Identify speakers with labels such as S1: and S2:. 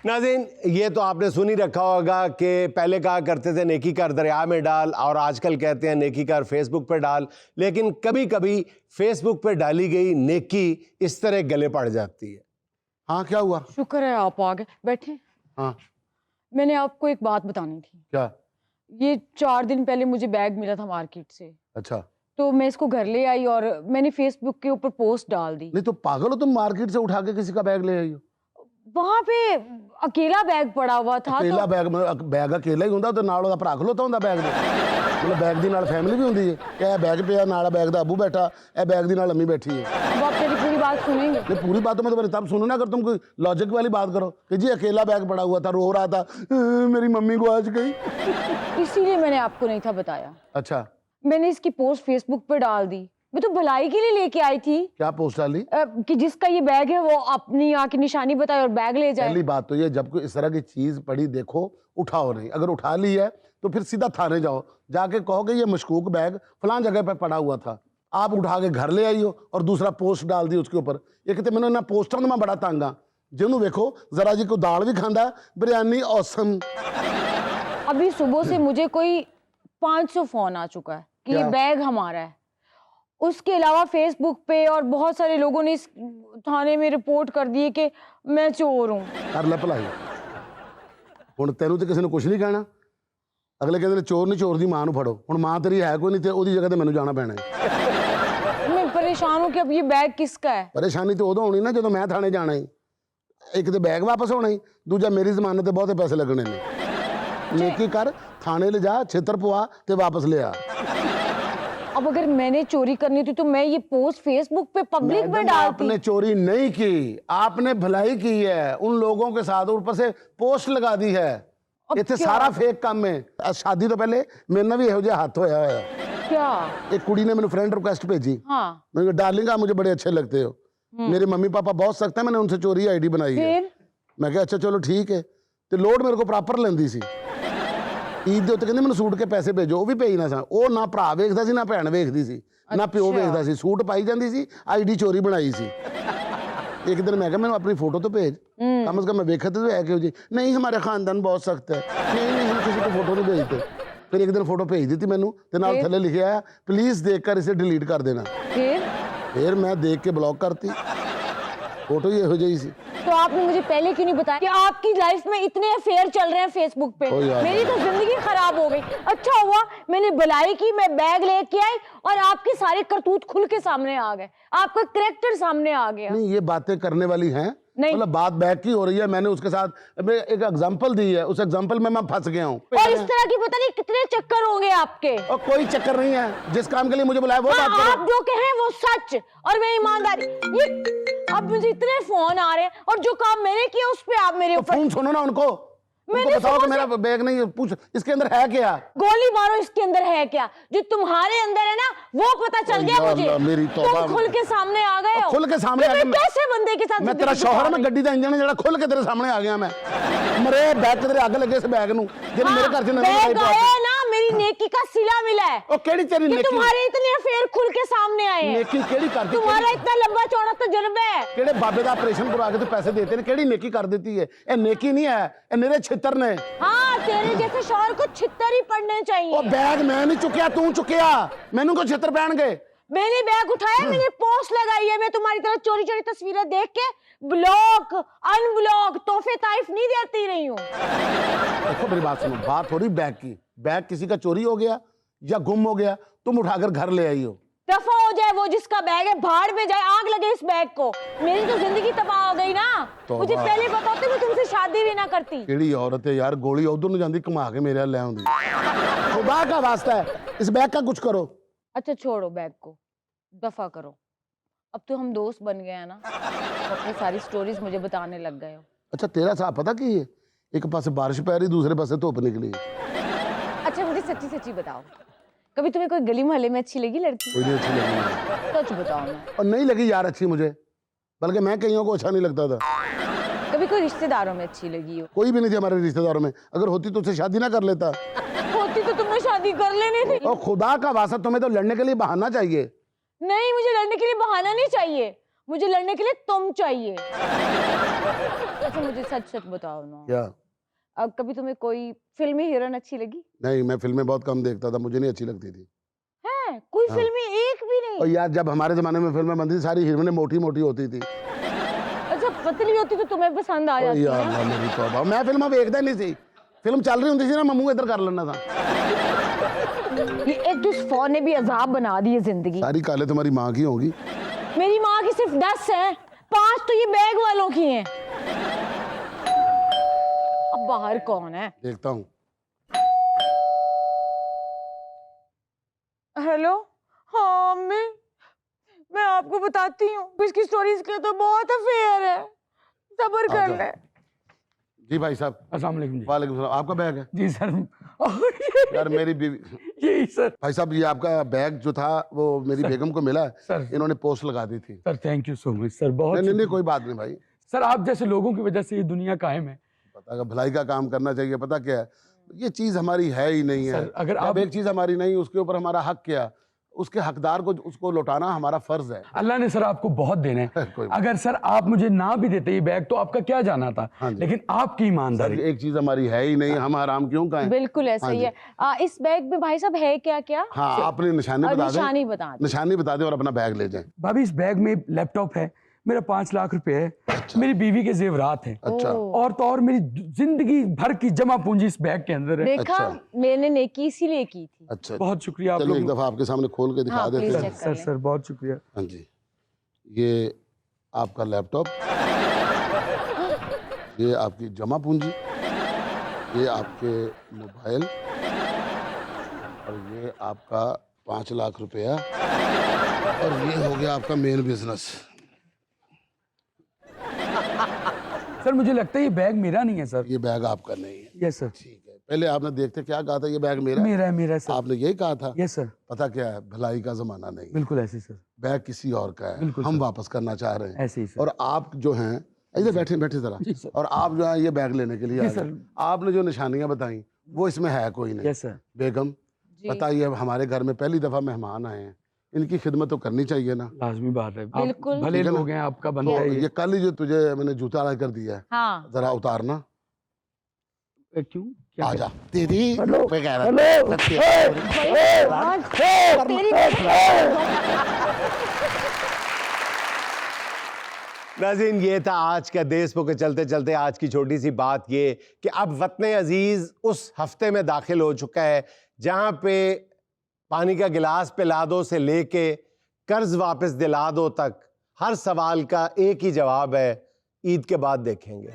S1: नाज़रीन, ये तो आपने सुन ही रखा होगा कि पहले कहा करते थे नेकी कर दरिया में डाल, और आजकल कहते हैं नेकी कर फेसबुक पे डाल। लेकिन कभी कभी फेसबुक पे डाली गई नेकी इस तरह गले पड़ जाती है।
S2: हाँ, क्या हुआ?
S3: शुक्र है आप आ गए, बैठे।
S2: हाँ,
S3: मैंने आपको एक बात बतानी थी।
S2: क्या?
S3: ये 4 दिन पहले मुझे बैग मिला था मार्केट से,
S2: अच्छा।
S3: तो मैं इसको घर ले आई और मैंने फेसबुक के ऊपर पोस्ट डाल दी।
S2: नहीं तो पागल हो तुम, मार्केट से उठा के किसी का बैग ले आई हो?
S3: वहां पे अकेला बैग पड़ा हुआ था।
S2: अकेला
S3: तो
S2: बैग अकेला ही ਹੁੰਦਾ ਤੇ ਨਾਲ ਉਹਦਾ ਭਰਾ ਖਲੋਤਾ ਹੁੰਦਾ बैग ਦੇ। मतलब बैग ਦੀ ਨਾਲ फैमिली भी ਹੁੰਦੀ है। ਇਹ बैग ਪਿਆ ਨਾਲ बैग ਦਾ अबू बैठा, ਇਹ बैग ਦੀ ਨਾਲ अम्मी बैठी है।
S3: अब आप मेरी पूरी बात सुनेंगे?
S2: नहीं, पूरी बात तो मैं तुम्हारी तब सुनू ना अगर तुम कोई लॉजिक वाली बात करो कि जी अकेला बैग पड़ा हुआ था, रो रहा था, मेरी मम्मी को आज गई।
S3: इसीलिए मैंने आपको नहीं था बताया।
S2: अच्छा,
S3: मैंने इसकी पोस्ट फेसबुक पे डाल दी। मैं तो भलाई के लिए लेके आई थी।
S2: क्या पोस्ट डाली?
S3: कि जिसका ये बैग है वो अपनी आके निशानी बताए और बैग ले जाए।
S2: पहली बात तो ये, जब कोई इस तरह की चीज पड़ी देखो, उठाओ नहीं। अगर उठा ली है तो फिर सीधा थाने जाओ, जाके कहो कि ये मशकूक बैग फलां जगह पे पड़ा हुआ था। आप उठा के घर ले आई हो और दूसरा पोस्ट डाल दी उसके ऊपर। एक तो मैंने ना पोस्टर तो मैं बड़ा तंग हाँ, जिन्होंने देखो जरा जी को दाल भी खांदा, बिरयानी औसम।
S3: अभी सुबह से मुझे कोई 500 फोन आ चुका है कि ये बैग हमारा है। उसके अलावा फेसबुक पे और बहुत सारे लोगों ने इस थाने में रिपोर्ट कर दी है कि मैं चोर हूँ।
S2: कर ले भलाई, हुण तेनू तो किसी ने कुछ नहीं कहना। अगले कहते चोर नहीं, चोर दी मां नू फड़ो। हुण मां तेरी है कोई नहीं, ते ओदी जगह ते मैनू जाना पैना है।
S3: मैं परेशान हूँ कि अब ये बैग किसका है।
S2: परेशानी तो उदों होनी ना जदों मैं थाने जाना ही। एक तो बैग वापस होना ही, दूजा मेरी जमानत ते बहुते पैसे लगने ने। नेकी कर, थाने ले जा, छितर पवा ते वापस ले आ।
S3: अब अगर मैंने चोरी करनी थी तो मैं ये पोस्ट फेसबुक पे पब्लिक में डालती।
S2: आपने चोरी नहीं की, आपने भलाई की है उन लोगों के साथ, ऊपर से पोस्ट लगा दी है। इतने सारा फेक काम है। शादी तो पहले मेरे ना भी यहो जिहा हाथ होया है।
S3: क्या?
S2: एक कुड़ी ने मैंने फ्रेंड रिक्वेस्ट भेजी।
S3: हाँ।
S2: मैंने कहा डार्लिंग आप मुझे बड़े अच्छे लगते हो, मेरे मम्मी पापा बहुत सख्त है, मैंने उनसे चोरी आईडी बनाई है। मैं कहा अच्छा चलो ठीक है। तो लोड मेरे को प्रॉपर लेंदी सी। ईद ਦੇ ਉੱਤੇ ਕਹਿੰਦੇ ਮੈਨੂੰ ਸੂਟ ਕੇ ਪੈਸੇ ਭੇਜੋ, ਉਹ ਵੀ ਭੇਜਣਾ ਸਾਂ। ਉਹ ਨਾ ਭਰਾ ਵੇਖਦਾ ਸੀ ਨਾ ਭੈਣ ਵੇਖਦੀ ਸੀ ਨਾ ਪਿਓ ਵੇਖਦਾ ਸੀ। ਸੂਟ ਪਾਈ ਜਾਂਦੀ ਸੀ, ਆਈਡੀ ਚੋਰੀ ਬਣਾਈ ਸੀ। एक दिन मैं कहा मैंने अपनी फोटो तो भेज, कम से कम मैं देखा तो है कि जी नहीं हमारे खानदान बहुत सख्त है, नहीं हम किसी को फोटो नहीं भेजते। फिर एक दिन फोटो भेज दी थी मैनू, ते नाल थल्ले लिखे आया प्लीज देखकर इसे डिलीट कर देना। फिर मैं देख के ब्लॉक करती। फोटो ही हो जाई सी।
S3: तो आपने मुझे पहले क्यों नहीं बताया कि आपकी लाइफ में इतने अफेयर चल रहे हैं फेसबुक पे? मेरी तो जिंदगी खराब हो गई। अच्छा हुआ मैंने भलाई की, मैं बैग लेके आई और आपके सारे करतूत खुल के सामने आ गए, आपका कैरेक्टर सामने आ गया।
S2: नहीं ये बातें करने वाली हैं, मतलब बात बैग की हो रही है। मैंने उसके साथ एक एग्जांपल दी है, उस एग्जांपल में मैं फंस गया हूँ।
S3: और इस तरह की पता नहीं कितने चक्कर होंगे आपके।
S2: और कोई चक्कर नहीं है, जिस काम के लिए मुझे बुलाया वो बात करो।
S3: आप जो कहें वो सच और मैं ईमानदारी। ये अब मुझे इतने फोन आ रहे हैं और जो काम मैंने किया उस पे आप मेरे ऊपर।
S2: फोन सुनो ना उनको बताओ कि मेरा बैग नहीं, पूछ इसके अंदर है क्या।
S3: गोली मारो इसके अंदर है क्या। जो तुम्हारे अंदर है ना वो पता चल गया मुझे।
S2: मेरी तौबा,
S3: तुम खुल के सामने आ गए हो।
S2: खुल के सामने आ गया
S3: कैसे बंदे के साथ?
S2: मैं तेरा शौहर, मैं गड्डी दा इंजन है, खुल के तेरे सामने आ गया। मैं मरे बैग तेरे अग लगे इस बैग नू जेने मेरे घर च नवी
S3: लगाई ना। मेरी नेकी का सिला मिला है।
S2: ओ केड़ी तेरी नेकी?
S3: तुम्हारे इतने अफेयर खुल के सामने आए हैं।
S2: नेकी केड़ी कर दी?
S3: तुम्हारा इतना लंबा चौड़ा तजुर्बा है।
S2: केड़े बाबे दा ऑपरेशन करवा के तो पैसे देते ने, केड़ी नेकी कर देती है? ए नेकी नहीं है, ए मेरे छितर ने।
S3: हाँ, तेरे जैसे शौहर को छितर ही पड़ने चाहिए।
S2: ओ बैग मैं नहीं चुकिया, तू चुकिया। मैनू को छितर पहनगे।
S3: मैंने बैग उठाया, मैंने पोस्ट लगाई है। मैं तुम्हारी तरह चोरी चोरी तस्वीरें देख के ब्लॉक अनब्लॉक तोहफे ताइफ नहीं देती रही हूँ।
S2: देखो मेरी बात सुनो, बात हो रही बैग की। बैग किसी का चोरी हो गया या गुम हो गया, तुम उठाकर घर ले आई हो।
S3: दफा हो जाए, वो जिसका बैग है भाड़ में जाए, आग लगे इस बैग को। मेरी तो जिंदगी तबाह हो गई ना। मुझे पहले पता होता मैं तुमसे शादी भी ना करती।
S2: केड़ी औरत है यार, गोली उधर न जाती कमा के मेरे ले आउंदी। खुदा का वास्ता है इस बैग का कुछ करो।
S3: अच्छा छोड़ो बैग को, दफा करो। अब तो हम दोस्त बन गए हैं ना, तो अपनी सारी स्टोरीज मुझे बताने लग गए हो।
S2: अच्छा तेरा साहब पता की है, एक पासे बारिश पै रही, दूसरे पासे धुप निकली।
S3: अच्छा मुझे सच्ची सच्ची बताओ, कभी तुम्हें कोई गली मोहल्ले में अच्छी लगी लड़की?
S2: कोई नहीं अच्छी लगी।
S3: सच बताओ ना।
S2: और नहीं लगी यार अच्छी मुझे, बल्कि मैं कईयों को अच्छा नहीं लगता था।
S3: कभी कोई रिश्तेदारों में अच्छी लगी हो?
S2: कोई भी नहीं थी हमारे रिश्तेदारों में। अगर होती तो उससे शादी ना कर लेता।
S3: होती तो तुमने शादी कर लेनी थी।
S2: और खुदा का वास्ता तुम्हें तो लड़ने के लिए बहाना चाहिए।
S3: नहीं, मुझे लड़ने के लिए बहाना नहीं चाहिए, मुझे लड़ने के लिए तुम चाहिए। अच्छा मुझे सच सच बताओ ना,
S2: क्या?
S3: अब कभी तुम्हें कोई फिल्मी हीरोइन अच्छी लगी
S2: नहीं, मैं फिल्में बहुत कम देखता था, मुझे नहीं अच्छी लगती थी।
S3: है? कोई
S2: हाँ।
S3: फिल्मी एक भी नहीं?
S2: और यार जब हमारे जमाने में फिल्में बनती थी सारी हीरोइनें मोटी मोटी होती थी।
S3: अच्छा पतली होती तो तुम्हें पसंद आ जाती
S2: यार
S3: है?
S2: अल्लाह मेरी तौबा, मैं फिल्म देखता ही नहीं थी। फिल्म चल रही होती थी ना, मैं मुंह इधर कर लेना था।
S3: ये एक तो इस फोन ने भी अजाब बना दी है जिंदगी।
S2: सारी काले तुम्हारी माँ की होंगी।
S3: मेरी माँ की सिर्फ 10 है, 5 तो ये बैग वालों की हैं। अब बाहर कौन है?
S2: देखता हूँ।
S3: हेलो, हाँ मैं आपको बताती हूँ, इसकी स्टोरीज के तो बहुत अफेयर है, सब्र कर ले।
S2: जी भाई साहब।
S4: अस्सलाम वालेकुम जी।
S2: वालेकुम सलाम। आपका बैग है?
S4: जी सर।
S2: यार मेरी बीवी।
S4: यही सर।
S2: भाई साहब ये आपका बैग जो था वो मेरी बेगम को मिला है,
S4: सर।
S2: इन्होंने पोस्ट लगा दी थी।
S4: Sir thank you so much sir, बहुत
S2: नहीं नहीं कोई बात नहीं भाई,
S4: सर आप जैसे लोगों की वजह से ये दुनिया कायम है।
S2: पता भलाई का काम करना चाहिए। पता क्या है, ये चीज हमारी है ही नहीं है।
S4: सर अगर
S2: जब
S4: आप
S2: एक चीज हमारी नहीं, उसके ऊपर हमारा हक क्या, उसके हकदार को उसको लौटाना हमारा फर्ज है।
S4: अल्लाह ने सर आपको बहुत देना है।
S2: कोई बात
S4: अगर सर आप मुझे ना भी देते ये बैग तो आपका क्या जाना था,
S2: हाँ जी।
S4: लेकिन आपकी
S2: सर
S4: ईमानदारी।
S2: एक चीज हमारी है ही नहीं, हम हराम क्यों खाएं?
S3: बिल्कुल ऐसा
S2: हाँ
S3: ही
S2: जी।
S3: है। इस बैग में भाई साहब है क्या क्या?
S2: हाँ आपने निशानी
S3: और
S2: बता दें।
S3: निशानी बता दें।
S2: निशानी बता दें और अपना बैग ले जाएं।
S4: भाभी इस बैग में लैपटॉप है, मेरा 5 लाख रुपए है, मेरी बीवी के जेवरात हैं,
S2: अच्छा
S4: और तो और मेरी जिंदगी भर की जमा पूंजी इस बैग के अंदर है।
S3: देखा,
S2: अच्छा।
S3: मैंने नेकी इसीलिए की थी।
S2: अच्छा।
S4: बहुत शुक्रिया आप
S2: चलिए एक
S4: लोग।
S2: दफा आपके सामने खोल के दिखा
S3: हाँ,
S2: देते
S3: प्लीज
S2: हैं।
S3: चेक
S4: सर
S3: कर
S4: सर बहुत शुक्रिया।
S2: हाँ जी, ये आपका लैपटॉप, ये आपकी जमा पूंजी, ये आपके मोबाइल, और ये आपका 5 लाख रुपया, और ये हो गया आपका मेन बिजनेस।
S4: सर मुझे लगता है ये बैग मेरा नहीं है सर।
S2: ये बैग आपका नहीं है।
S4: Yes sir.
S2: ठीक है, पहले आपने देखते क्या कहा था, ये बैग मेरा है?
S4: मेरा है सर।
S2: आपने यही कहा था।
S4: Yes sir.
S2: पता क्या है, भलाई का जमाना नहीं है।
S4: बिल्कुल ऐसे सर।
S2: बैग किसी और का है,
S4: बिल्कुल
S2: हम
S4: सर।
S2: वापस करना चाह रहे हैं।
S4: ऐसे ही सर।
S2: और आप जो हैं इधर बैठे बैठे जरा,
S4: जी सर।
S2: और आप जो है ये बैग लेने के लिए
S4: जी
S2: आ गए।
S4: सर।
S2: आपने जो निशानियां बताई वो इसमें है कोई नहीं।
S4: Yes sir.
S2: बेगम
S3: जी।
S2: बताइए, अब हमारे घर में पहली दफा मेहमान आए हैं, इनकी खिदमत तो करनी चाहिए ना।
S4: लाजमी बात है। आप
S3: बिल्कुल।
S4: भले
S2: ठीक है ना?
S4: लोग हैं, आपका
S2: तो
S4: बनता है
S2: ये कल ही जो तुझे मैंने जूता ला कर दिया है,
S3: हाँ
S2: जरा उतारना।
S4: क्यों? क्या
S2: आ जा दीदी,
S4: हेलो,
S2: मैं कह रहा
S4: हेलो,
S2: था।
S3: तेरी
S1: नाज़रीन ये था आज का देशमुख के चलते चलते आज की छोटी सी बात, ये कि अब वतन अजीज़ उस हफ्ते में दाखिल हो चुका है जहाँ पे पानी का गिलास पिला दो से लेके कर्ज वापस दिला दो तक हर सवाल का एक ही जवाब है, ईद के बाद देखेंगे।